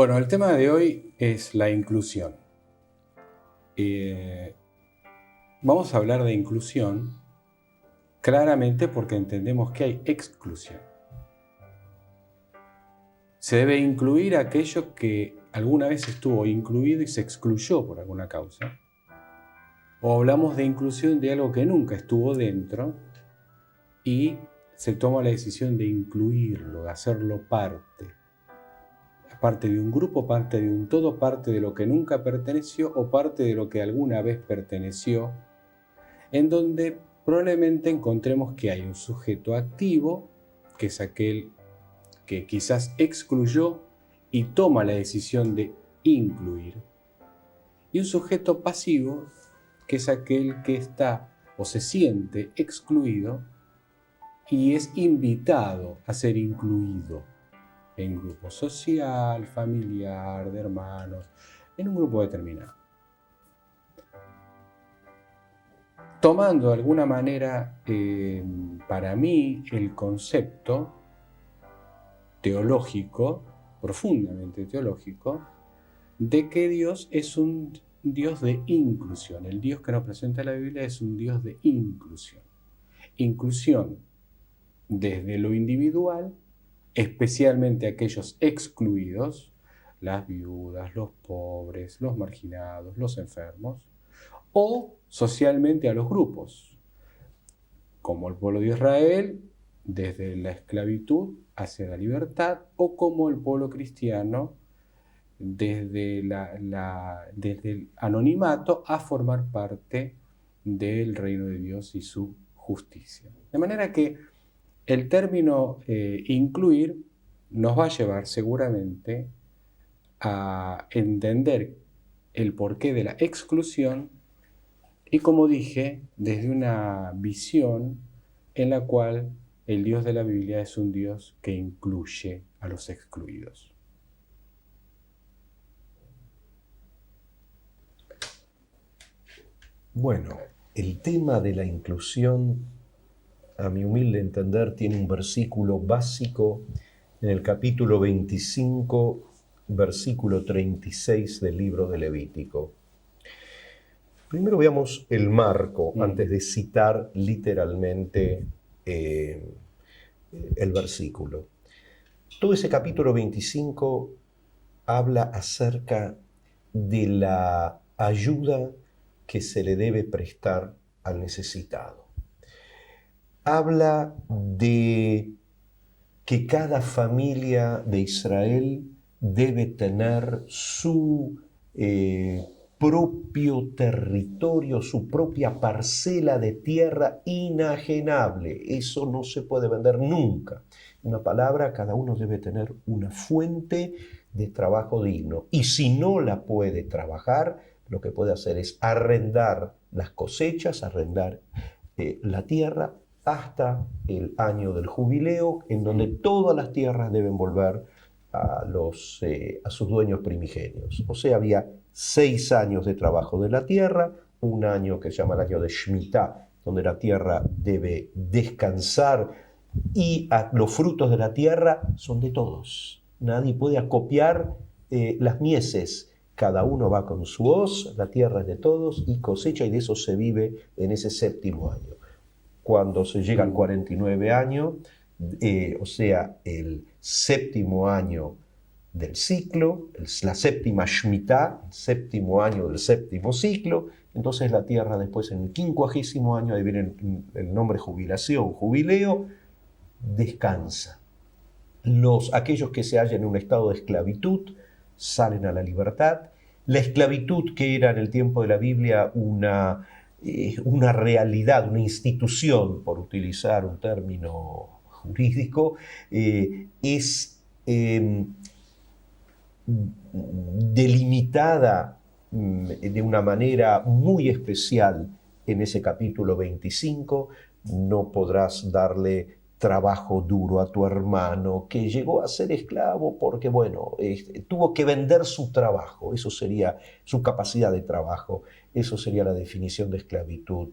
Bueno, el tema de hoy es la inclusión. Eh, Vamos a hablar de inclusión claramente porque entendemos que hay exclusión. Se debe incluir aquello que alguna vez estuvo incluido y se excluyó por alguna causa. O hablamos de inclusión de algo que nunca estuvo dentro y se toma la decisión de incluirlo, de hacerlo parte de un grupo, parte de un todo, parte de lo que nunca perteneció o parte de lo que alguna vez perteneció, en donde probablemente encontremos que hay un sujeto activo, que es aquel que quizás excluyó y toma la decisión de incluir, y un sujeto pasivo, que es aquel que está o se siente excluido y es invitado a ser incluido en grupo social, familiar, de hermanos, en un grupo determinado. Tomando de alguna manera, para mí, el concepto teológico, profundamente teológico, de que Dios es un Dios de inclusión. El Dios que nos presenta la Biblia es un Dios de inclusión. Inclusión desde lo individual, especialmente aquellos excluidos, las viudas, los pobres, los marginados, los enfermos, o socialmente a los grupos, como el pueblo de Israel, desde la esclavitud hacia la libertad, o como el pueblo cristiano, desde el anonimato a formar parte del reino de Dios y su justicia. De manera que el término incluir nos va a llevar seguramente a entender el porqué de la exclusión y, como dije, desde una visión en la cual el Dios de la Biblia es un Dios que incluye a los excluidos. Bueno, el tema de la inclusión, a mi humilde entender, tiene un versículo básico en el capítulo 25, versículo 36 del libro de Levítico. Primero veamos el marco antes de citar literalmente el versículo. Todo ese capítulo 25 habla acerca de la ayuda que se le debe prestar al necesitado. Habla de que cada familia de Israel debe tener su propio territorio, su propia parcela de tierra inajenable. Eso no se puede vender nunca. Una palabra, cada uno debe tener una fuente de trabajo digno. Y si no la puede trabajar, lo que puede hacer es arrendar las cosechas, arrendar la tierra hasta el año del jubileo, en donde todas las tierras deben volver a sus dueños primigenios. O sea, había 6 años de trabajo de la tierra, un año que se llama el año de Shemitah, donde la tierra debe descansar y los frutos de la tierra son de todos. Nadie puede acopiar las mieses. Cada uno va con su hoz, la tierra es de todos y cosecha, y de eso se vive en ese 7º año. Cuando se llega al 49 año, o sea, el 7º año del ciclo, la 7ª Shemitah, el 7º año del 7º ciclo, entonces la tierra después en el 50º año, ahí viene el nombre jubilación, jubileo, descansa. Aquellos que se hallan en un estado de esclavitud salen a la libertad. La esclavitud, que era en el tiempo de la Biblia una realidad, una institución, por utilizar un término jurídico, es delimitada de una manera muy especial en ese capítulo 25. No podrás darle trabajo duro a tu hermano que llegó a ser esclavo porque, bueno, tuvo que vender su trabajo. Eso sería su capacidad de trabajo. Eso sería la definición de esclavitud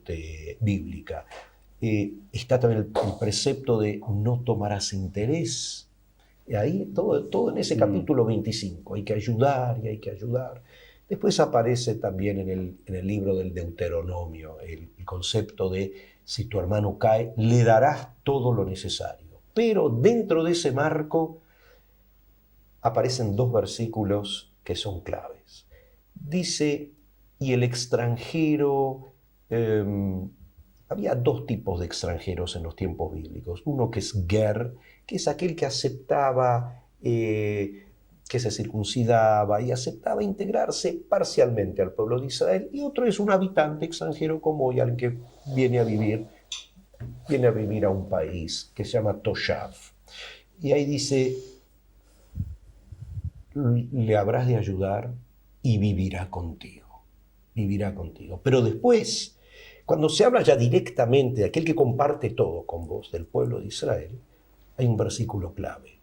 bíblica. Está también el precepto de no tomarás interés. Y ahí todo en ese capítulo 25, hay que ayudar y hay que ayudar. Después aparece también en el libro del Deuteronomio el concepto de si tu hermano cae, le darás todo lo necesario. Pero dentro de ese marco aparecen dos versículos que son claves. Dice, y el extranjero, había dos tipos de extranjeros en los tiempos bíblicos. Uno que es ger, que es aquel que aceptaba, que se circuncidaba y aceptaba integrarse parcialmente al pueblo de Israel. Y otro es un habitante extranjero como hoy, alguien que viene a vivir a un país que se llama Toshav. Y ahí dice, le habrás de ayudar y vivirá contigo. Vivirá contigo. Pero después, cuando se habla ya directamente de aquel que comparte todo con vos, del pueblo de Israel, hay un versículo clave.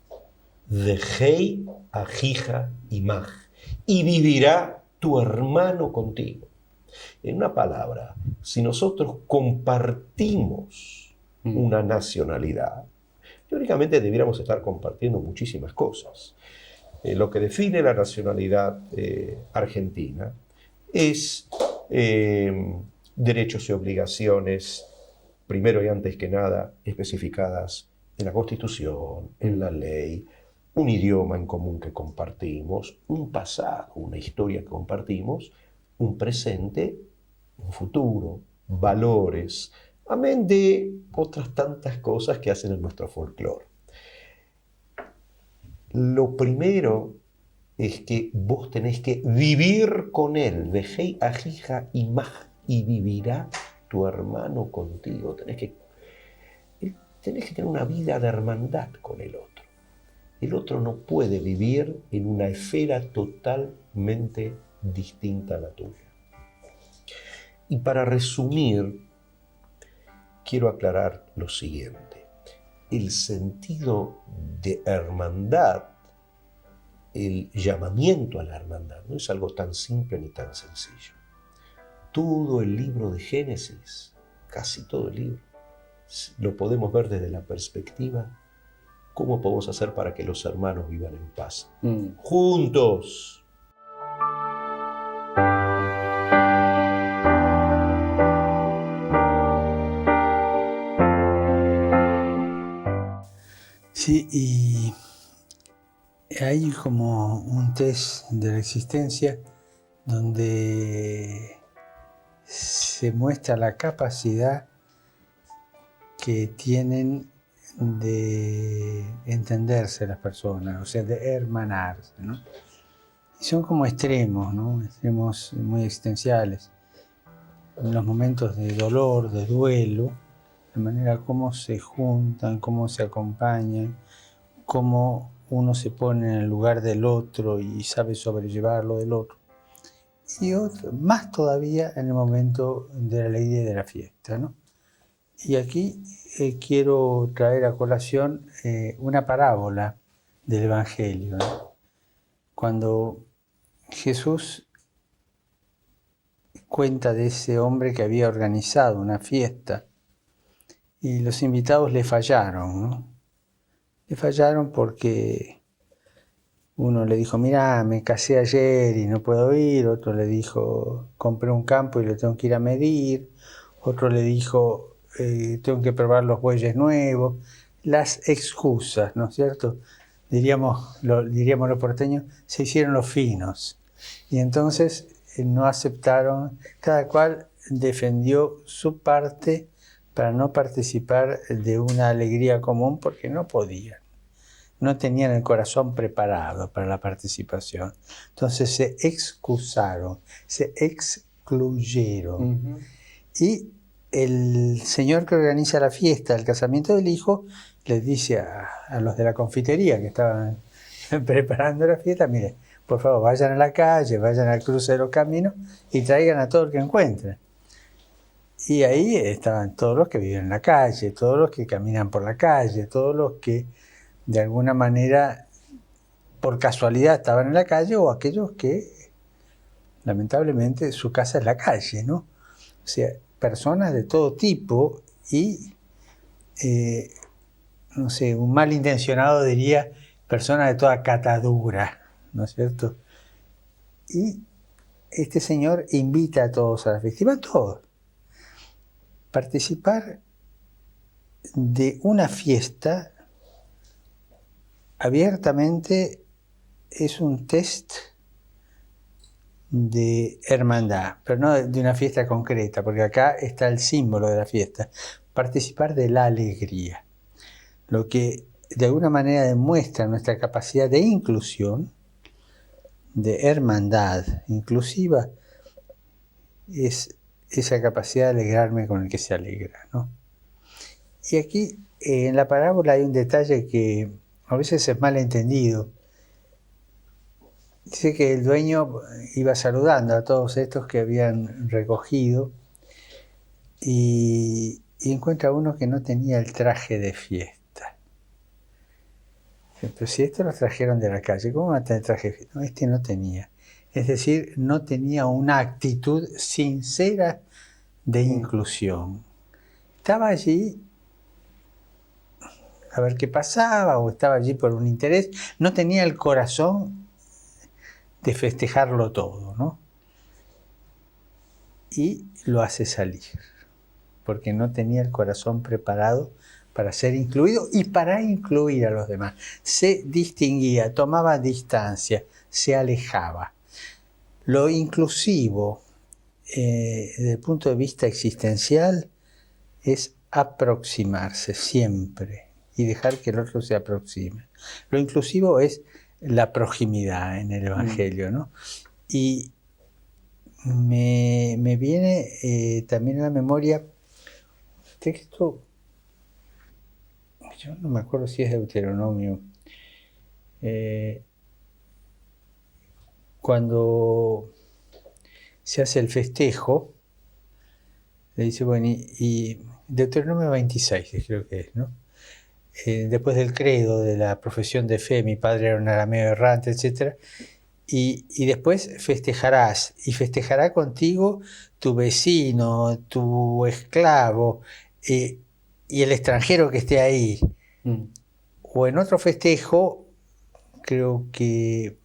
Vejei ajija imaj, y vivirá tu hermano contigo. En una palabra, si nosotros compartimos una nacionalidad, teóricamente debiéramos estar compartiendo muchísimas cosas. Lo que define la nacionalidad argentina es derechos y obligaciones, primero y antes que nada, especificadas en la Constitución, en la ley, un idioma en común que compartimos, un pasado, una historia que compartimos, un presente, un futuro, valores, amén de otras tantas cosas que hacen en nuestro folclore. Lo primero es que vos tenés que vivir con él, vejei ajija imaj, y vivirá tu hermano contigo. Tenés que tener una vida de hermandad con el otro. El otro no puede vivir en una esfera totalmente distinta a la tuya. Y para resumir, quiero aclarar lo siguiente. El sentido de hermandad, el llamamiento a la hermandad, no es algo tan simple ni tan sencillo. Todo el libro de Génesis, casi todo el libro, lo podemos ver desde la perspectiva ¿cómo podemos hacer para que los hermanos vivan en paz? Juntos. Sí, y hay como un test de la existencia donde se muestra la capacidad que tienen de entenderse las personas, o sea, de hermanarse, ¿no? Y son como extremos, ¿no? Extremos muy existenciales. En los momentos de dolor, de duelo, de manera cómo se juntan, cómo se acompañan, cómo uno se pone en el lugar del otro y sabe sobrellevar lo del otro. Y más todavía en el momento de la alegría y de la fiesta, ¿no? Y aquí quiero traer a colación una parábola del Evangelio, ¿no? Cuando Jesús cuenta de ese hombre que había organizado una fiesta y los invitados le fallaron, ¿no? Le fallaron porque uno le dijo, mira, me casé ayer y no puedo ir. Otro le dijo, compré un campo y lo tengo que ir a medir. Otro le dijo, tengo que probar los bueyes nuevos. Las excusas, ¿no es cierto? Diríamos los porteños, se hicieron los finos. Y entonces no aceptaron, cada cual defendió su parte para no participar de una alegría común porque no podían. No tenían el corazón preparado para la participación. Entonces se excusaron, se excluyeron. Y el señor que organiza la fiesta, el casamiento del hijo, les dice a los de la confitería que estaban preparando la fiesta, mire, por favor, vayan a la calle, vayan al cruce de los caminos y traigan a todo el que encuentren. Y ahí estaban todos los que viven en la calle, todos los que caminan por la calle, todos los que de alguna manera por casualidad estaban en la calle o aquellos que lamentablemente su casa es la calle, ¿no? O sea, personas de todo tipo y, no sé, un malintencionado diría persona de toda catadura, ¿no es cierto? Y este señor invita a todos a la fiesta, y van todos. Participar de una fiesta abiertamente es un test de hermandad, pero no de una fiesta concreta, porque acá está el símbolo de la fiesta. Participar de la alegría, lo que de alguna manera demuestra nuestra capacidad de inclusión, de hermandad inclusiva, es esa capacidad de alegrarme con el que se alegra, ¿no? Y aquí en la parábola hay un detalle que a veces es mal entendido. Dice que el dueño iba saludando a todos estos que habían recogido y encuentra uno que no tenía el traje de fiesta. Pero si estos los trajeron de la calle, ¿cómo va a tener traje de fiesta? No, este no tenía. Es decir, no tenía una actitud sincera de inclusión. Estaba allí a ver qué pasaba, o estaba allí por un interés. No tenía el corazón de festejarlo todo, ¿no? Y lo hace salir, porque no tenía el corazón preparado para ser incluido y para incluir a los demás. Se distinguía, tomaba distancia, se alejaba. Lo inclusivo, desde el punto de vista existencial, es aproximarse siempre y dejar que el otro se aproxime. Lo inclusivo es la proximidad en el Evangelio, ¿no? Y me viene también a la memoria texto, yo no me acuerdo si es Deuteronomio, cuando se hace el festejo, le dice, bueno, y Deuteronomio 26, creo que es, ¿no? Después del credo, de la profesión de fe, mi padre era un arameo errante, etc. Y después festejarás, y festejará contigo tu vecino, tu esclavo, y el extranjero que esté ahí. O en otro festejo, creo que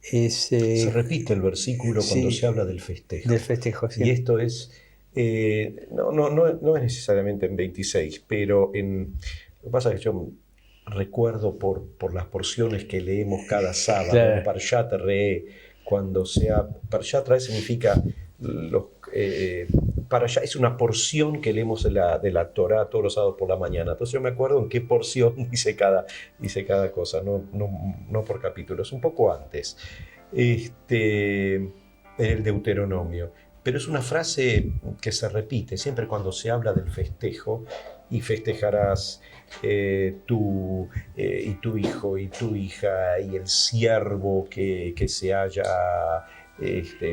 es... Se repite el versículo cuando se habla del festejo. Del festejo, sí. Y esto es, no es necesariamente en 26, pero lo que pasa es que yo recuerdo por las porciones que leemos cada sábado, Claro. Parshat Re'eh, cuando sea, Parshat Re'eh significa, Parshat es una porción que leemos de la Torá todos los sábados por la mañana. Entonces yo me acuerdo en qué porción dice cada cosa, no por capítulos, un poco antes. En el Deuteronomio. Pero es una frase que se repite siempre cuando se habla del festejo, y festejarás tú y tu hijo y tu hija y el siervo que se halla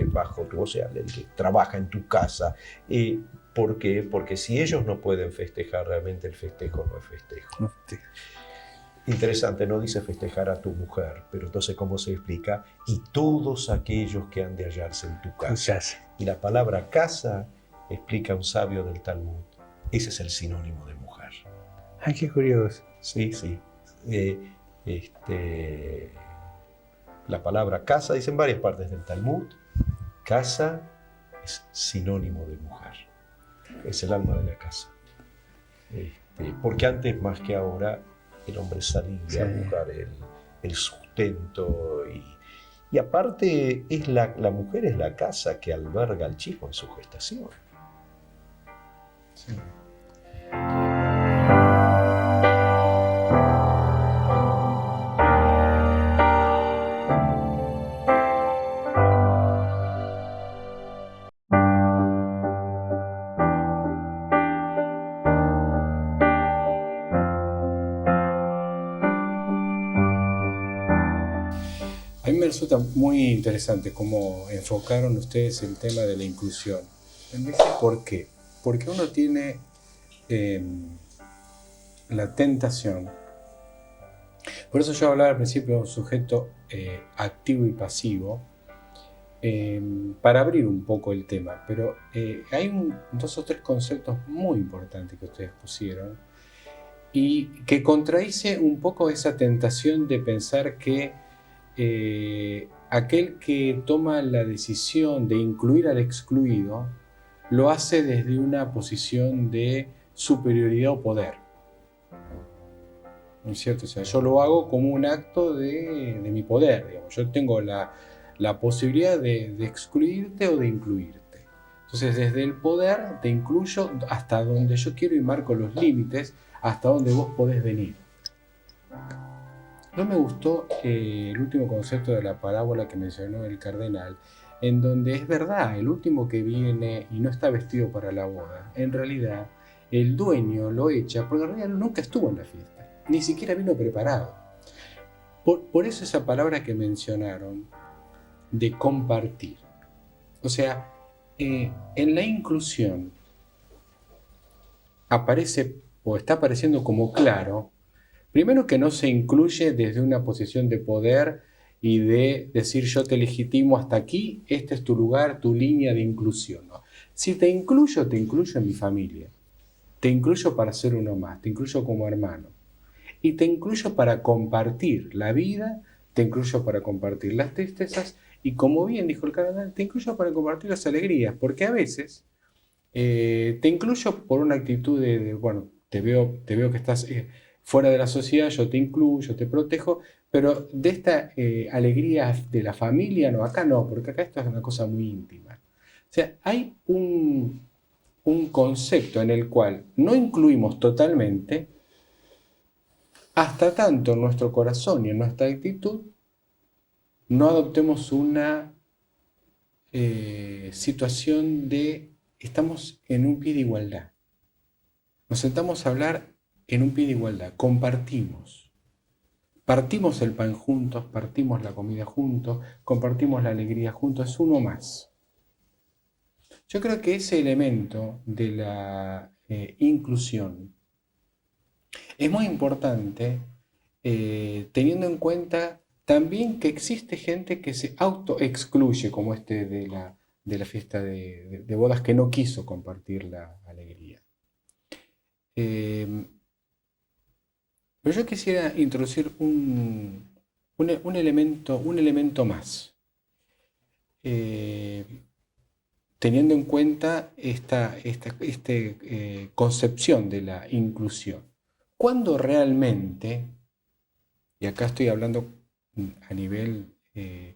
bajo tu, o sea, el que trabaja en tu casa. ¿Por qué? Porque si ellos no pueden festejar, realmente el festejo no es festejo. Interesante, no dice festejar a tu mujer, pero entonces ¿cómo se explica? Y todos aquellos que han de hallarse en tu casa. Y la palabra casa, explica un sabio del Talmud, ese es el sinónimo de mujer. Ay, qué curioso. Sí. La palabra casa, dice en varias partes del Talmud, casa es sinónimo de mujer. Es el alma de la casa. Porque antes, más que ahora, el hombre salía a buscar el sustento y aparte la mujer es la casa que alberga al chico en su gestación. Sí. A mí me resulta muy interesante cómo enfocaron ustedes el tema de la inclusión. ¿Por qué? Porque uno tiene la tentación. Por eso yo hablaba al principio de un sujeto activo y pasivo, para abrir un poco el tema. Pero hay dos o tres conceptos muy importantes que ustedes pusieron, y que contradice un poco esa tentación de pensar que aquel que toma la decisión de incluir al excluido lo hace desde una posición de superioridad o poder. ¿No es cierto? O sea, yo lo hago como un acto de mi poder, digamos. Yo tengo la posibilidad de excluirte o de incluirte. Entonces, desde el poder te incluyo hasta donde yo quiero y marco los límites, hasta donde vos podés venir. No me gustó el último concepto de la parábola que mencionó el cardenal, en donde es verdad, el último que viene y no está vestido para la boda, en realidad el dueño lo echa porque en realidad nunca estuvo en la fiesta, ni siquiera vino preparado. Por eso esa palabra que mencionaron de compartir. O sea, en la inclusión aparece o está apareciendo como claro, primero que no se incluye desde una posición de poder y de decir yo te legitimo hasta aquí, este es tu lugar, tu línea de inclusión. ¿No? Si te incluyo en mi familia, te incluyo para ser uno más, te incluyo como hermano y te incluyo para compartir la vida, te incluyo para compartir las tristezas y como bien dijo el cardenal, te incluyo para compartir las alegrías, porque a veces te incluyo por una actitud bueno, te veo que estás fuera de la sociedad, yo te incluyo, te protejo, pero de esta alegría de la familia, no, acá no, porque acá esto es una cosa muy íntima. O sea, hay un concepto en el cual no incluimos totalmente hasta tanto en nuestro corazón y en nuestra actitud no adoptemos una situación de estamos en un pie de igualdad. Nos sentamos a hablar en un pie de igualdad, compartimos. Partimos el pan juntos, partimos la comida juntos, compartimos la alegría juntos, es uno más. Yo creo que ese elemento de la inclusión es muy importante teniendo en cuenta también que existe gente que se autoexcluye, como de la fiesta de bodas, que no quiso compartir la alegría. Pero yo quisiera introducir un elemento más, teniendo en cuenta esta concepción de la inclusión. ¿Cuándo realmente, y acá estoy hablando a nivel de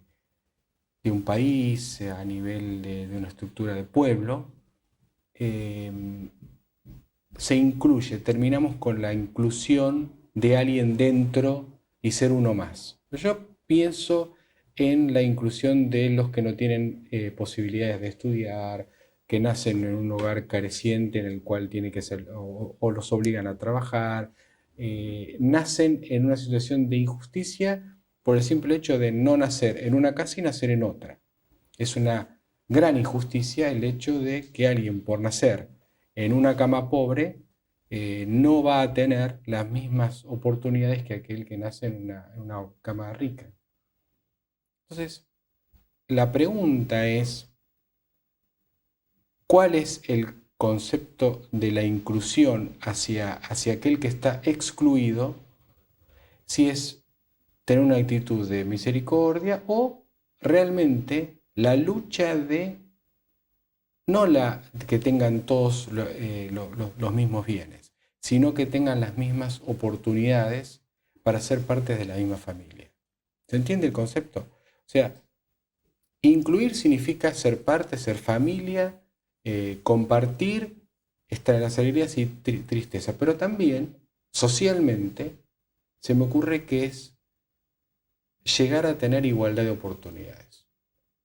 un país, a nivel de una estructura de pueblo, se incluye, terminamos con la inclusión de alguien dentro y ser uno más? Yo pienso en la inclusión de los que no tienen posibilidades de estudiar, que nacen en un hogar careciente en el cual tiene que ser, o los obligan a trabajar, nacen en una situación de injusticia por el simple hecho de no nacer en una casa y nacer en otra. Es una gran injusticia el hecho de que alguien por nacer en una cama pobre no va a tener las mismas oportunidades que aquel que nace en una cama rica. Entonces, la pregunta es, ¿cuál es el concepto de la inclusión hacia aquel que está excluido? Si es tener una actitud de misericordia o realmente la lucha de no que tengan todos los mismos bienes, sino que tengan las mismas oportunidades para ser parte de la misma familia. ¿Se entiende el concepto? O sea, incluir significa ser parte, ser familia, compartir, estar en las alegrías y tristeza, pero también socialmente se me ocurre que es llegar a tener igualdad de oportunidades.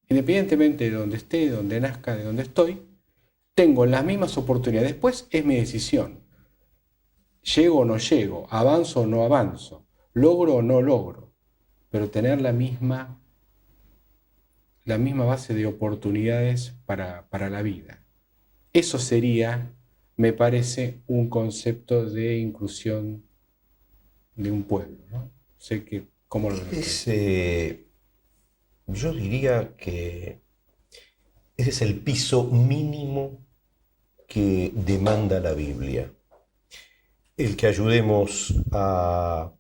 Independientemente de donde esté, de donde nazca, de donde estoy, tengo las mismas oportunidades. Después es mi decisión. Llego o no llego, avanzo o no avanzo, logro o no logro, pero tener la misma base de oportunidades para la vida. Eso sería, me parece, un concepto de inclusión de un pueblo, ¿no? Sé que, ¿cómo lo ves? Yo diría que ese es el piso mínimo que demanda la Biblia. el que ayudemos a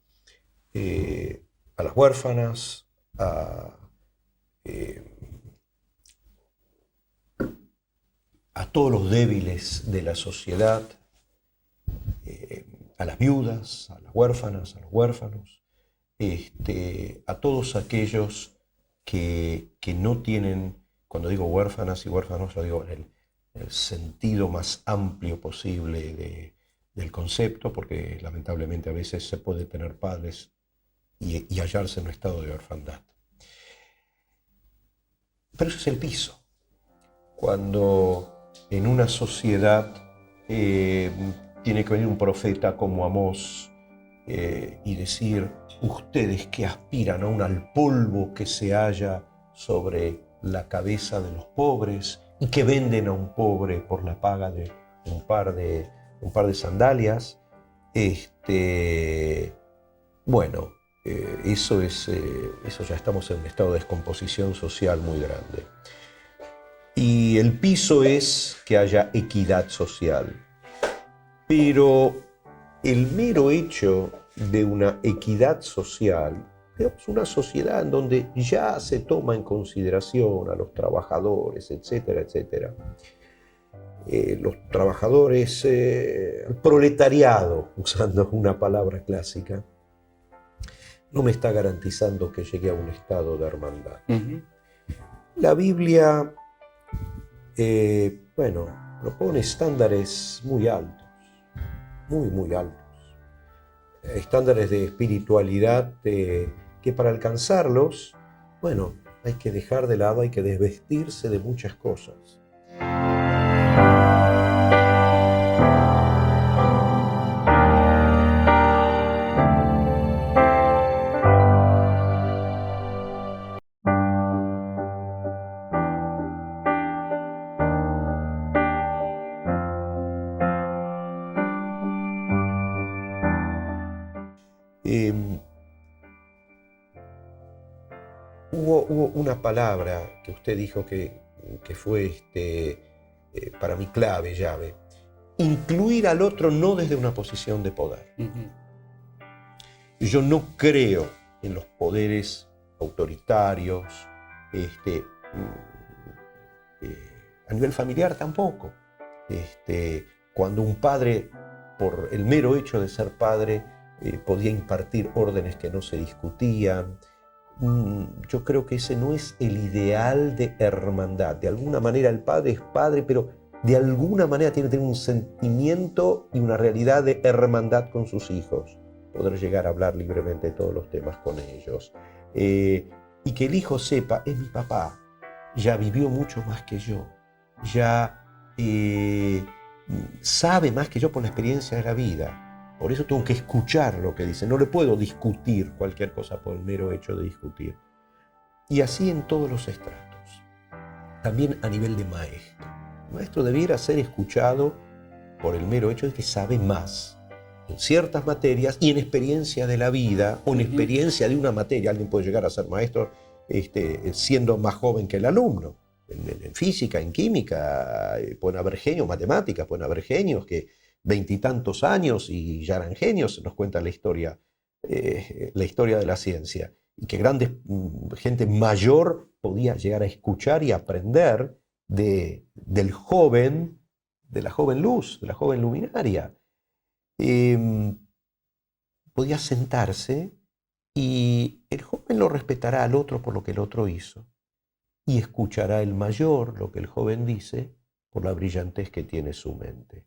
las huérfanas, a todos los débiles de la sociedad, a las viudas, a las huérfanas, a los huérfanos, a todos aquellos que no tienen, cuando digo huérfanas y huérfanos, lo digo en el sentido más amplio posible del concepto, porque lamentablemente a veces se puede tener padres y hallarse en un estado de orfandad. Pero ese es el piso. Cuando en una sociedad tiene que venir un profeta como Amós y decir: ustedes que aspiran aún al polvo que se halla sobre la cabeza de los pobres y que venden a un pobre por la paga de un par de sandalias, bueno, eso ya estamos en un estado de descomposición social muy grande. Y el piso es que haya equidad social. Pero el mero hecho de una equidad social, digamos, una sociedad en donde ya se toma en consideración a los trabajadores, etcétera, etcétera. Los trabajadores, el proletariado, usando una palabra clásica, no me está garantizando que llegue a un estado de hermandad. Uh-huh. La Biblia, propone estándares muy altos, muy, muy altos. Estándares de espiritualidad que para alcanzarlos, bueno, hay que dejar de lado, hay que desvestirse de muchas cosas. Hubo una palabra que usted dijo que fue para mí clave, llave. Incluir al otro no desde una posición de poder. Uh-huh. Yo no creo en los poderes autoritarios, a nivel familiar tampoco. Cuando un padre, por el mero hecho de ser padre, podía impartir órdenes que no se discutían. Yo creo que ese no es el ideal de hermandad. De alguna manera el padre es padre, pero de alguna manera tiene que tener un sentimiento y una realidad de hermandad con sus hijos. Poder llegar a hablar libremente de todos los temas con ellos. Y que el hijo sepa: es mi papá, ya vivió mucho más que yo, ya sabe más que yo por la experiencia de la vida. Por eso tengo que escuchar lo que dice. No le puedo discutir cualquier cosa por el mero hecho de discutir. Y así en todos los estratos. También a nivel de maestro. El maestro debiera ser escuchado por el mero hecho de que sabe más en ciertas materias y en experiencia de la vida o en experiencia de una materia. Alguien puede llegar a ser maestro siendo más joven que el alumno. En física, en química, pueden haber genios, matemáticas, pueden haber genios que 20 y tantos años y ya eran genios, nos cuenta la historia de la ciencia, y que gente mayor podía llegar a escuchar y aprender del joven, de la joven luz, de la joven luminaria. Podía sentarse y el joven lo respetará al otro por lo que el otro hizo, y escuchará el mayor lo que el joven dice por la brillantez que tiene su mente.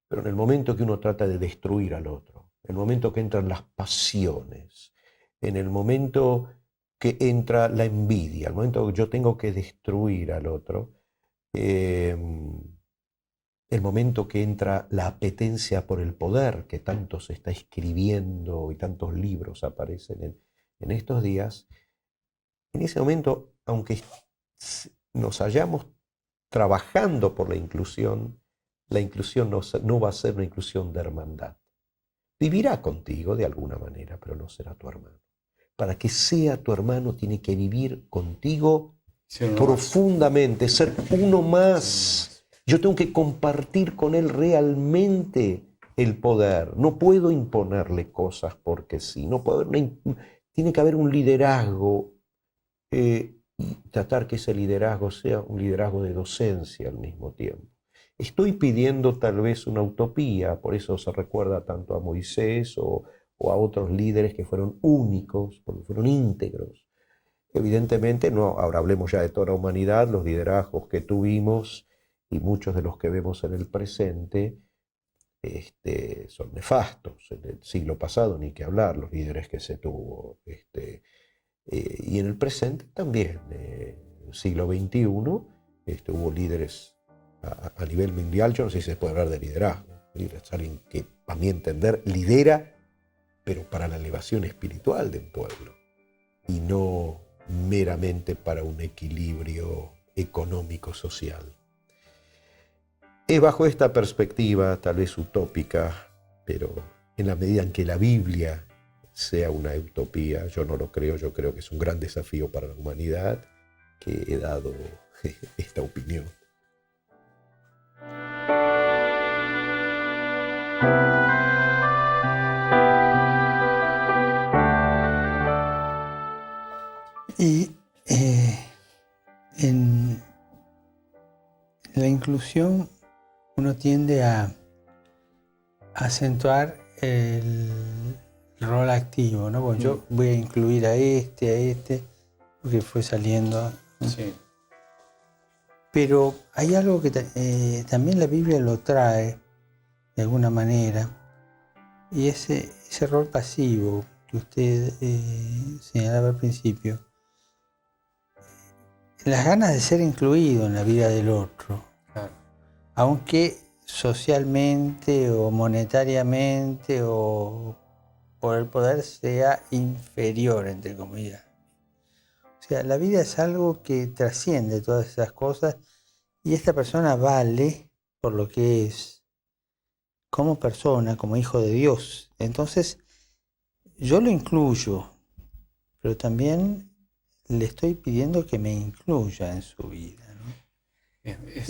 Pero en el momento que uno trata de destruir al otro, en el momento que entran las pasiones, en el momento que entra la envidia, el momento que yo tengo que destruir al otro, el momento que entra la apetencia por el poder, que tanto se está escribiendo y tantos libros aparecen en estos días, en ese momento, aunque nos hallamos trabajando por la inclusión no va a ser una inclusión de hermandad. Vivirá contigo de alguna manera, pero no será tu hermano. Para que sea tu hermano tiene que vivir contigo profundamente, ser uno más. Yo tengo que compartir con él realmente el poder. No puedo imponerle cosas porque sí. No puedo, tiene que haber un liderazgo y tratar que ese liderazgo sea un liderazgo de docencia al mismo tiempo. Estoy pidiendo tal vez una utopía, por eso se recuerda tanto a Moisés o a otros líderes que fueron únicos, porque fueron íntegros. Evidentemente, no, ahora hablemos ya de toda la humanidad, los liderazgos que tuvimos y muchos de los que vemos en el presente son nefastos. En el siglo pasado, ni que hablar, los líderes que se tuvo. Y en el presente también, en el siglo XXI, hubo líderes a nivel mundial. Yo no sé si se puede hablar de liderazgo. Es alguien que, a mi entender, lidera, pero para la elevación espiritual de un pueblo, y no meramente para un equilibrio económico-social. Es bajo esta perspectiva, tal vez utópica, pero en la medida en que la Biblia sea una utopía, yo no lo creo, yo creo que es un gran desafío para la humanidad, que he dado esta opinión. Y en la inclusión uno tiende a acentuar el rol activo, ¿no? Bueno, yo voy a incluir a este, porque fue saliendo, ¿no? Sí. Pero hay algo que también la Biblia lo trae de alguna manera, y ese rol pasivo que usted señalaba al principio, las ganas de ser incluido en la vida del otro, Claro. aunque socialmente o monetariamente o por el poder sea inferior, entre comillas. O sea, la vida es algo que trasciende todas esas cosas y esta persona vale por lo que es, como persona, como hijo de Dios. Entonces, yo lo incluyo, pero también le estoy pidiendo que me incluya en su vida, ¿no? Es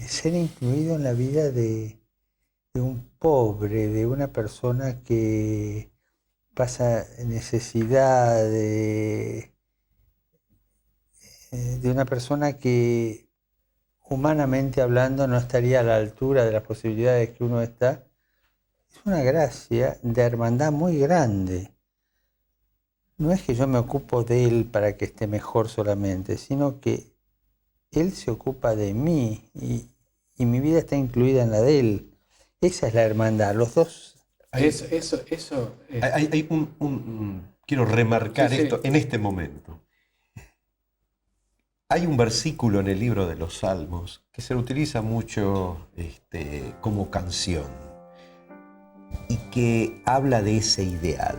ser incluido en la vida de un pobre, de una persona que pasa necesidad, de una persona que humanamente hablando no estaría a la altura de las posibilidades que uno está. Es una gracia de hermandad muy grande. No es que yo me ocupo de él para que esté mejor solamente, sino que él se ocupa de mí y mi vida está incluida en la de él. Esa es la hermandad, los dos. Quiero remarcar Sí. esto en este momento. Hay un versículo en el libro de los Salmos que se utiliza mucho como canción y que habla de ese ideal.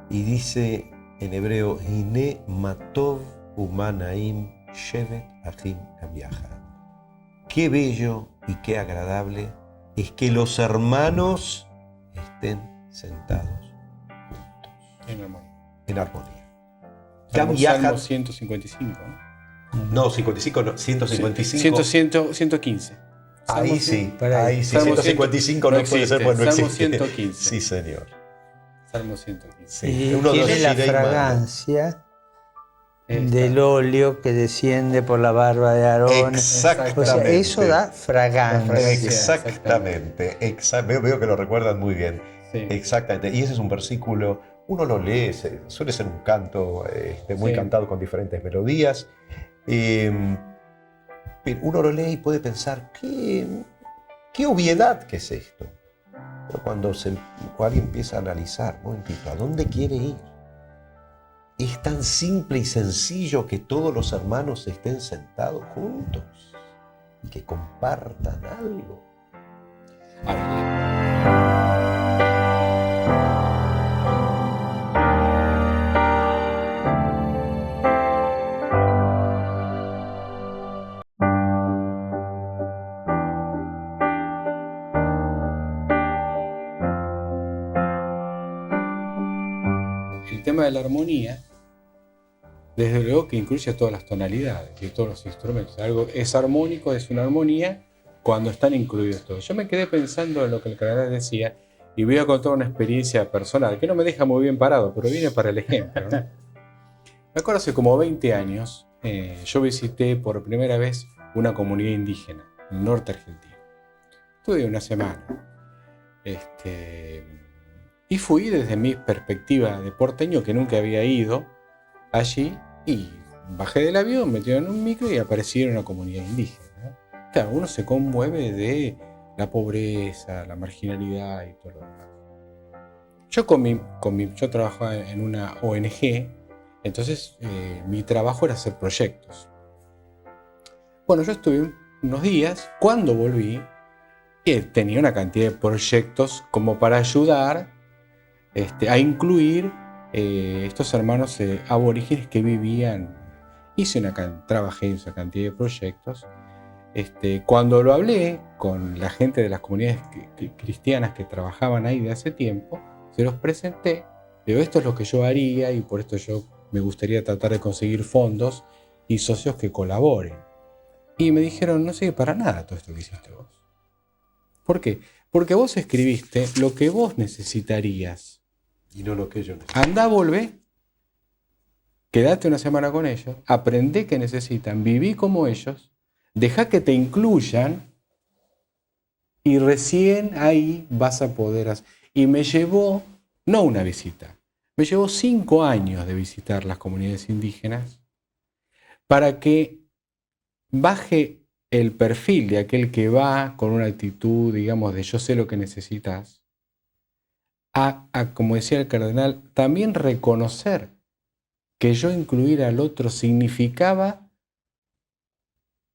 Y dice en hebreo, Hine matov umanaim shevet achim kamiachad. Qué bello y qué agradable es que los hermanos estén sentados juntos. En armonía. Salmo 155, ¿no? No, 55, no, 155. 115. Ahí sí, Para ahí sí. Salmo 155 no puede ser, pues no Salmo existe. 115. Sí, señor. Salmo 115. Sí. Y Uno, tiene dos, la Shirei Mano. fragancia del óleo que desciende por la barba de Aarón. Exactamente. O sea, eso da fragancia. Exactamente. Veo que lo recuerdan muy bien. Sí. Exactamente. Y ese es un versículo, uno lo lee, suele ser un canto muy Sí. cantado con diferentes melodías. Pero uno lo lee y puede pensar, qué obviedad que es esto. Pero cuando alguien empieza a analizar, ¿no? ¿A dónde quiere ir? Es tan simple y sencillo que todos los hermanos estén sentados juntos y que compartan algo. El tema de la armonía, desde luego que incluye todas las tonalidades y todos los instrumentos. Algo es armónico, es una armonía cuando están incluidos todos. Yo me quedé pensando en lo que el cardenal decía y voy a contar una experiencia personal que no me deja muy bien parado, pero viene para el ejemplo, ¿no? Me acuerdo hace como 20 años, yo visité por primera vez una comunidad indígena en el norte argentino. Estuve una semana. Y fui desde mi perspectiva de porteño, que nunca había ido allí, y bajé del avión, metí en un micro y aparecí en una comunidad indígena, ¿no? Claro, uno se conmueve de la pobreza, la marginalidad y todo lo demás. Yo trabajaba en una ONG, entonces mi trabajo era hacer proyectos. Bueno, yo estuve unos días, cuando volví, tenía una cantidad de proyectos como para ayudar a incluir estos hermanos aborígenes que vivían. Trabajé en esa cantidad de proyectos. Cuando lo hablé con la gente de las comunidades cristianas que trabajaban ahí de hace tiempo, se los presenté. Digo, esto es lo que yo haría y por esto yo me gustaría tratar de conseguir fondos y socios que colaboren. Y me dijeron, no sirve para nada todo esto que hiciste vos. ¿Por qué? Porque vos escribiste lo que vos necesitarías. Y no lo que yo necesito. Andá, volvé, quedate una semana con ellos, aprendé qué necesitan, viví como ellos, dejá que te incluyan y recién ahí vas a poder hacer. Y me llevó, no una visita, me llevó 5 años de visitar las comunidades indígenas para que baje el perfil de aquel que va con una actitud, digamos, de yo sé lo que necesitas, como decía el cardenal, también reconocer que yo incluir al otro significaba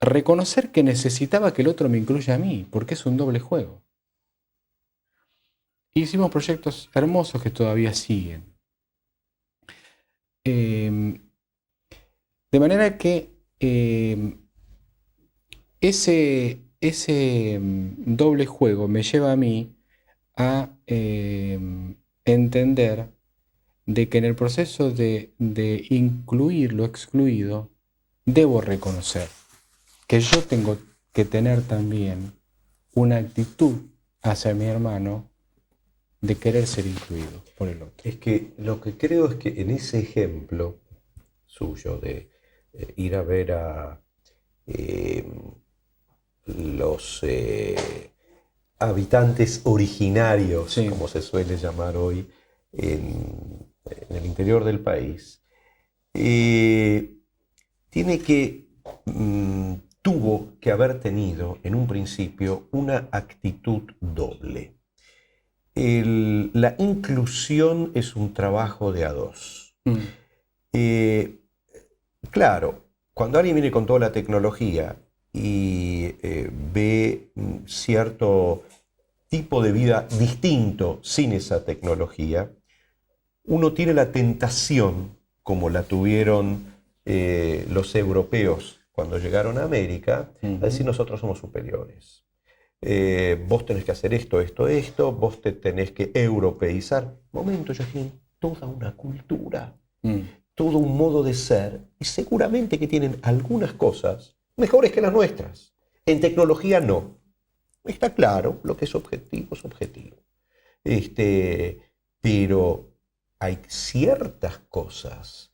reconocer que necesitaba que el otro me incluya a mí, porque es un doble juego. Hicimos proyectos hermosos que todavía siguen. De manera que ese doble juego me lleva a mí a entender de que en el proceso de incluir lo excluido, debo reconocer que yo tengo que tener también una actitud hacia mi hermano de querer ser incluido por el otro. Es que lo que creo es que en ese ejemplo suyo de ir a ver a los habitantes originarios, Sí, como se suele llamar hoy, en el interior del país, tuvo que haber tenido en un principio una actitud doble. La inclusión es un trabajo de a dos. Claro, cuando alguien viene con toda la tecnología y ve cierto tipo de vida distinto sin esa tecnología, uno tiene la tentación, como la tuvieron los europeos cuando llegaron a América, a decir nosotros somos superiores. Vos tenés que hacer esto, vos te tenés que europeizar. Momento, ellos tienen toda una cultura, todo un modo de ser, y seguramente que tienen algunas cosas mejores que las nuestras. En tecnología no. Está claro, lo que es objetivo es objetivo. Pero hay ciertas cosas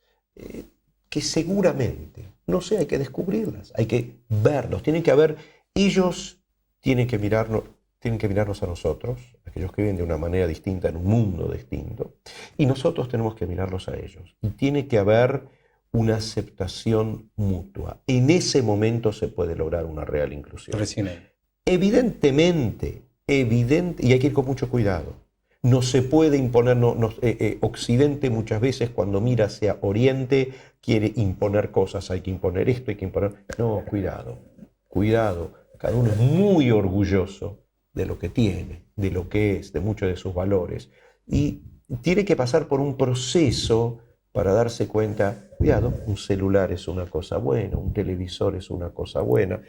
que seguramente, no sé, hay que descubrirlas, hay que verlos, tienen que haber, ellos tienen que mirarnos a nosotros, aquellos que viven de una manera distinta en un mundo distinto, y nosotros tenemos que mirarlos a ellos. Y tiene que haber una aceptación mutua. En ese momento se puede lograr una real inclusión. recién ahí. Evidentemente, y hay que ir con mucho cuidado. No se puede imponer, Occidente muchas veces cuando mira hacia Oriente quiere imponer cosas, hay que imponer esto, hay que imponer... No, cuidado. Cada uno es muy orgulloso de lo que tiene, de lo que es, de muchos de sus valores. Y tiene que pasar por un proceso para darse cuenta, cuidado, un celular es una cosa buena, un televisor es una cosa buena,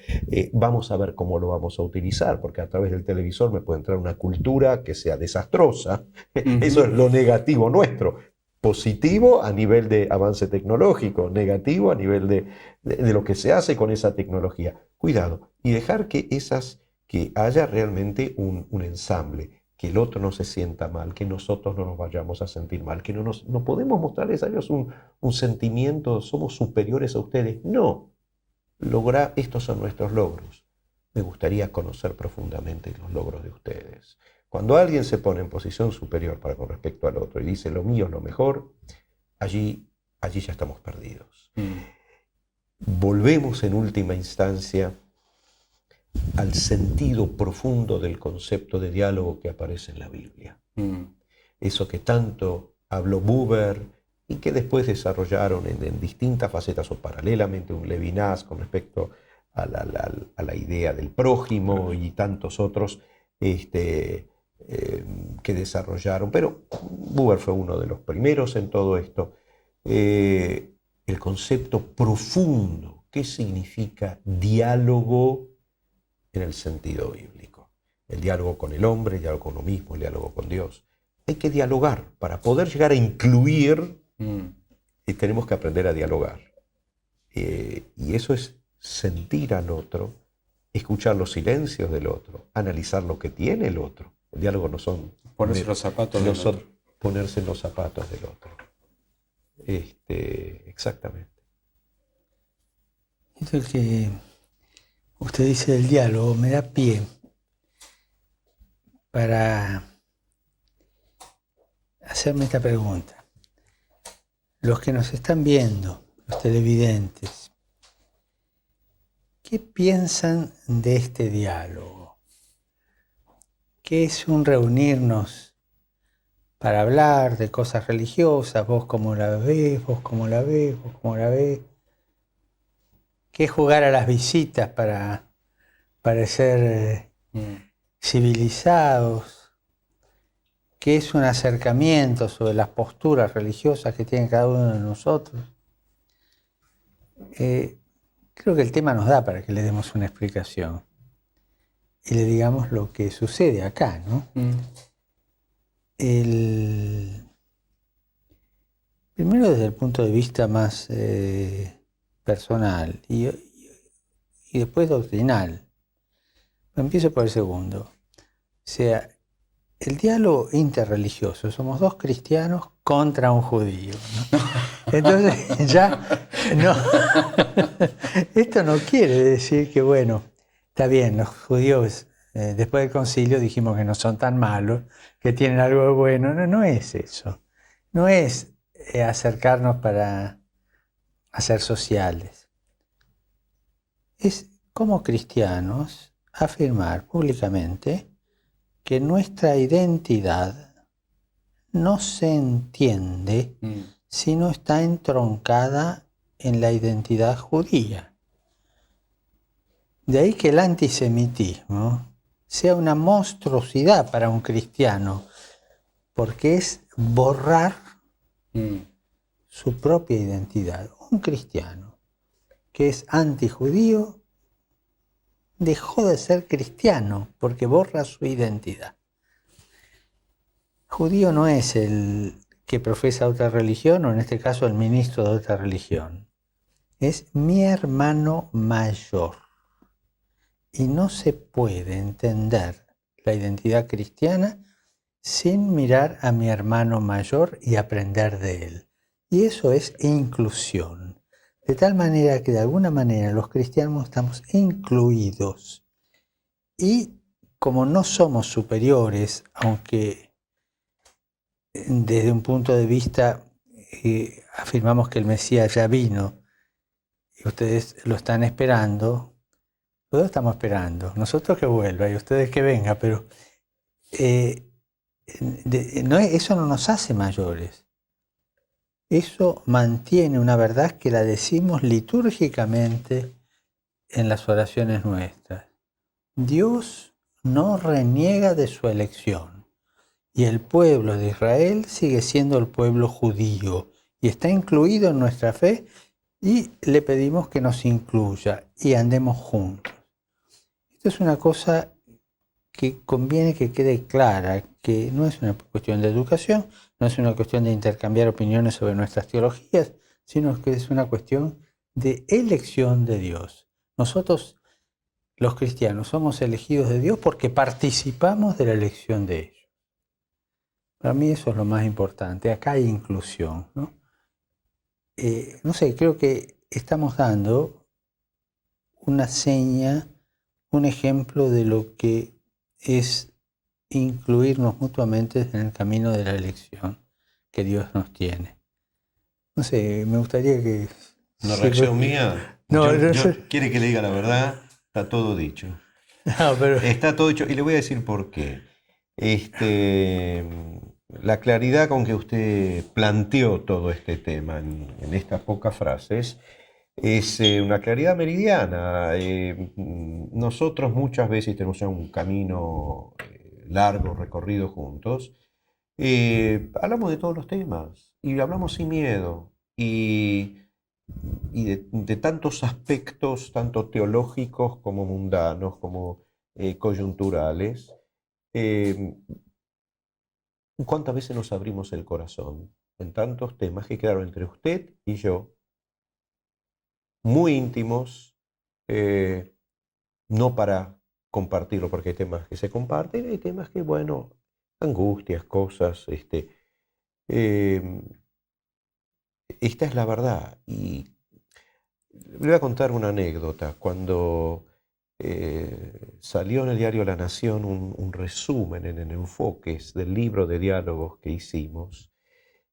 vamos a ver cómo lo vamos a utilizar, porque a través del televisor me puede entrar una cultura que sea desastrosa. Eso es lo negativo nuestro. Positivo a nivel de avance tecnológico, negativo a nivel de lo que se hace con esa tecnología. Cuidado, y dejar que esas que haya realmente un ensamble, que el otro no se sienta mal, que nosotros no nos vayamos a sentir mal, que no podemos mostrarles a ellos un sentimiento, somos superiores a ustedes. No, estos son nuestros logros. Me gustaría conocer profundamente los logros de ustedes. Cuando alguien se pone en posición superior con respecto al otro y dice lo mío es lo mejor, allí ya estamos perdidos. Volvemos en última instancia al sentido profundo del concepto de diálogo que aparece en la Biblia. Eso que tanto habló Buber y que después desarrollaron en distintas facetas o paralelamente un Levinas con respecto a la idea del prójimo y tantos otros que desarrollaron. Pero Buber fue uno de los primeros en todo esto. El concepto profundo, ¿qué significa diálogo en el sentido bíblico? El diálogo con el hombre, el diálogo con uno mismo, el diálogo con Dios. Hay que dialogar. Para poder llegar a incluir, tenemos que aprender a dialogar. Y eso es sentir al otro, escuchar los silencios del otro, analizar lo que tiene el otro. El diálogo no son ponerse los zapatos del otro. Ponerse en los zapatos del otro. Exactamente. Esto que usted dice del diálogo me da pie para hacerme esta pregunta. Los que nos están viendo, los televidentes, ¿qué piensan de este diálogo? ¿Qué es un reunirnos para hablar de cosas religiosas? Vos cómo la ves, vos cómo la ves, vos cómo la ves. ¿Qué es jugar a las visitas para parecer civilizados? ¿Qué es un acercamiento sobre las posturas religiosas que tiene cada uno de nosotros? Creo que el tema nos da para que le demos una explicación y le digamos lo que sucede acá, ¿no? Primero desde el punto de vista más personal y después doctrinal. Empiezo por el segundo. O sea, el diálogo interreligioso, somos dos cristianos contra un judío, ¿no? Entonces ya no. Esto no quiere decir que, bueno, está bien, los judíos después del concilio dijimos que no son tan malos, que tienen algo de bueno. No es eso. No es acercarnos para hacer sociales. Es como cristianos afirmar públicamente que nuestra identidad no se entiende si no está entroncada en la identidad judía. De ahí que el antisemitismo sea una monstruosidad para un cristiano, porque es borrar su propia identidad. Un cristiano que es antijudío dejó de ser cristiano porque borra su identidad. Judío no es el que profesa otra religión, o en este caso el ministro de otra religión. Es mi hermano mayor. Y no se puede entender la identidad cristiana sin mirar a mi hermano mayor y aprender de él. Y eso es inclusión. De tal manera que de alguna manera los cristianos estamos incluidos. Y como no somos superiores, aunque desde un punto de vista afirmamos que el Mesías ya vino y ustedes lo están esperando, todos estamos esperando, nosotros que vuelva y ustedes que venga, pero eso no nos hace mayores. Eso mantiene una verdad que la decimos litúrgicamente en las oraciones nuestras. Dios no reniega de su elección y el pueblo de Israel sigue siendo el pueblo judío y está incluido en nuestra fe y le pedimos que nos incluya y andemos juntos. Esto es una cosa que conviene que quede clara, que no es una cuestión de educación, no es una cuestión de intercambiar opiniones sobre nuestras teologías, sino que es una cuestión de elección de Dios. Nosotros los cristianos somos elegidos de Dios porque participamos de la elección de ellos. Para mí eso es lo más importante. Acá hay inclusión, ¿no? No sé, creo que estamos dando una seña, un ejemplo de lo que es incluirnos mutuamente en el camino de la elección que Dios nos tiene. No sé, me gustaría que... Una reacción mía. No, Quiere que le diga la verdad, está todo dicho. No, pero... Está todo dicho y le voy a decir por qué. La claridad con que usted planteó todo este tema en estas pocas frases es una claridad meridiana. Nosotros muchas veces tenemos ya un camino largo recorrido juntos. Hablamos de todos los temas y hablamos sin miedo y de tantos aspectos, tanto teológicos como mundanos, como coyunturales. ¿Cuántas veces nos abrimos el corazón en tantos temas que quedaron entre usted y yo, muy íntimos, no para compartirlo, porque hay temas que se comparten, hay temas que, bueno, angustias, cosas, eh, esta es la verdad. Y le voy a contar una anécdota. Cuando salió en el diario La Nación un resumen en enfoques del libro de diálogos que hicimos,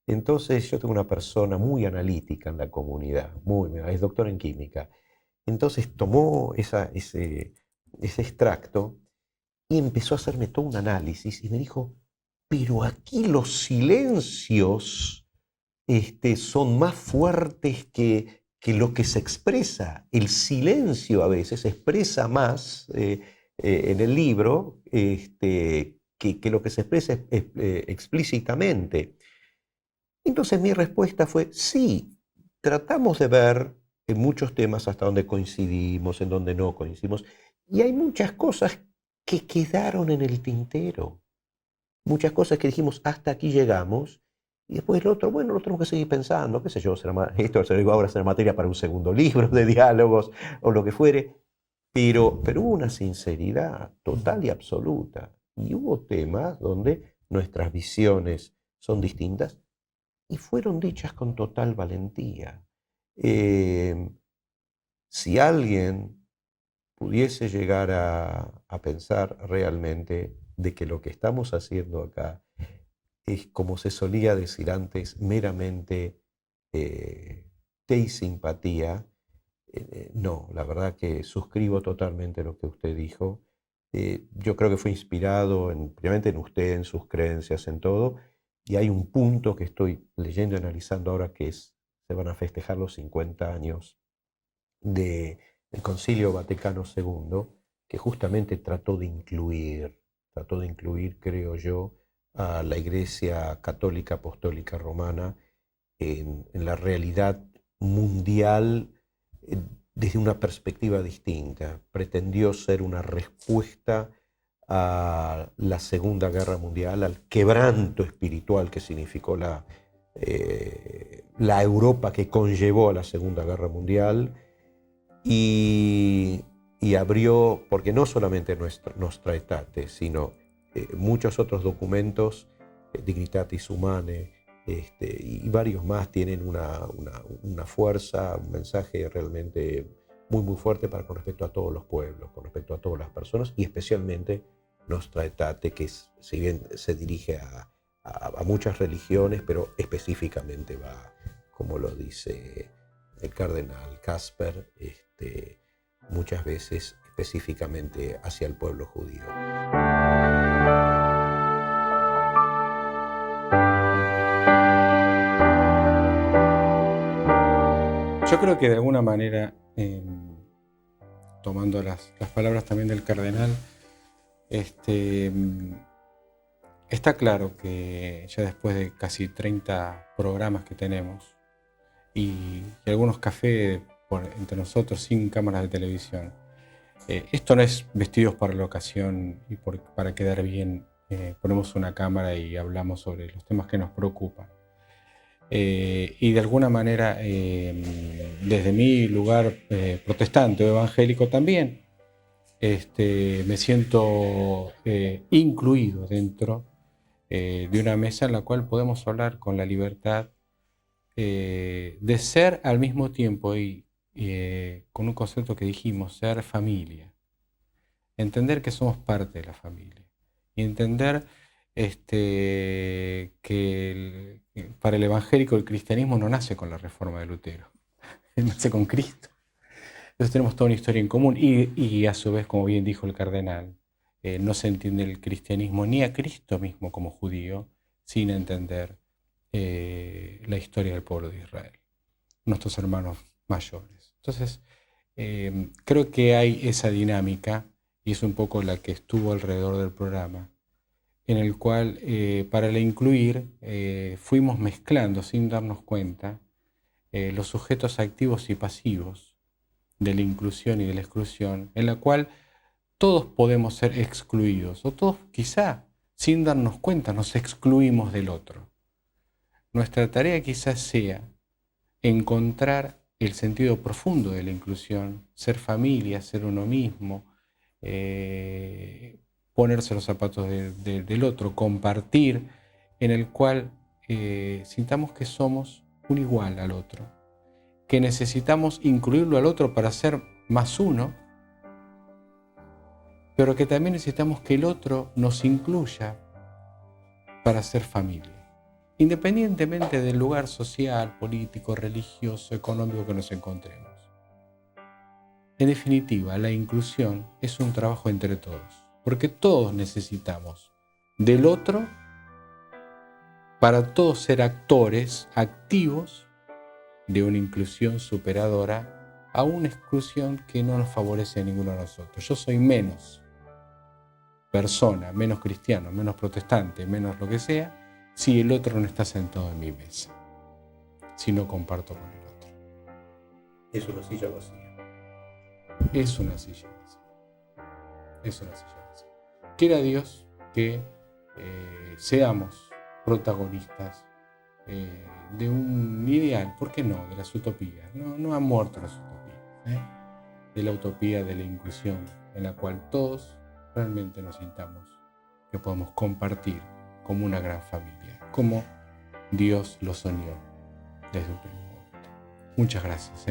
entonces yo tengo una persona muy analítica en la comunidad, es doctor en química. Entonces tomó ese extracto y empezó a hacerme todo un análisis y me dijo, pero aquí los silencios son más fuertes que lo que se expresa. El silencio a veces expresa más en el libro que lo que se expresa explícitamente. Entonces mi respuesta fue, sí, tratamos de ver en muchos temas hasta donde coincidimos, en donde no coincidimos, y hay muchas cosas que quedaron en el tintero, muchas cosas que dijimos, hasta aquí llegamos, y después lo otro, bueno, lo tenemos que seguir pensando, qué sé yo, esto ahora será materia para un segundo libro de diálogos o lo que fuere, pero hubo una sinceridad total y absoluta, y hubo temas donde nuestras visiones son distintas, y fueron dichas con total valentía. Si alguien pudiese llegar a pensar realmente de que lo que estamos haciendo acá es, como se solía decir antes, meramente té y simpatía, no, la verdad que suscribo totalmente lo que usted dijo. Yo creo que fue inspirado primeramente en usted, en sus creencias, en todo. Y hay un punto que estoy leyendo y analizando ahora se van a festejar los 50 años del Concilio Vaticano II, que justamente trató de incluir, creo yo, a la Iglesia Católica Apostólica Romana en la realidad mundial desde una perspectiva distinta. Pretendió ser una respuesta a la Segunda Guerra Mundial, al quebranto espiritual que significó la Europa que conllevó a la Segunda Guerra Mundial, y abrió, porque no solamente Nostra Aetate, sino muchos otros documentos, Dignitatis Humanae, y varios más tienen una fuerza, un mensaje realmente muy, muy fuerte con respecto a todos los pueblos, con respecto a todas las personas, y especialmente Nostra Aetate, que si bien se dirige a muchas religiones, pero específicamente va, como lo dice el cardenal Casper, muchas veces específicamente hacia el pueblo judío. Yo creo que de alguna manera, tomando las palabras también del cardenal, está claro que ya después de casi 30 programas que tenemos y algunos cafés entre nosotros sin cámaras de televisión, esto no es vestidos para la ocasión y para quedar bien, ponemos una cámara y hablamos sobre los temas que nos preocupan. Y de alguna manera, desde mi lugar protestante o evangélico también, me siento incluido dentro de una mesa en la cual podemos hablar con la libertad de ser al mismo tiempo y con un concepto que dijimos, ser familia. Entender que somos parte de la familia y entender que para el evangélico el cristianismo no nace con la reforma de Lutero, nace con Cristo. Entonces tenemos toda una historia en común y a su vez, como bien dijo el cardenal, no se entiende el cristianismo ni a Cristo mismo como judío sin entender la historia del pueblo de Israel, nuestros hermanos mayores. Entonces, creo que hay esa dinámica y es un poco la que estuvo alrededor del programa, en el cual para la incluir fuimos mezclando sin darnos cuenta los sujetos activos y pasivos de la inclusión y de la exclusión, en la cual todos podemos ser excluidos, o todos quizá sin darnos cuenta nos excluimos del otro. Nuestra tarea quizás sea encontrar el sentido profundo de la inclusión, ser familia, ser uno mismo, ponerse los zapatos del otro, compartir, en el cual sintamos que somos un igual al otro, que necesitamos incluirlo al otro para ser más uno, pero que también necesitamos que el otro nos incluya para ser familia, independientemente del lugar social, político, religioso, económico que nos encontremos. En definitiva, la inclusión es un trabajo entre todos, porque todos necesitamos del otro para todos ser actores activos de una inclusión superadora a una exclusión que no nos favorece a ninguno de nosotros. Yo soy menos persona, menos cristiano, menos protestante, menos lo que sea, si el otro no está sentado en mi mesa, si no comparto con el otro. Es una silla vacía. Es una silla vacía. Es una silla vacía. Quiera Dios que seamos protagonistas de un ideal, ¿por qué no? De las utopías. No han muerto las utopías, de la utopía de la inclusión, en la cual todos realmente nos sintamos que podemos compartir como una gran familia, como Dios lo soñó desde un primer momento. Muchas gracias.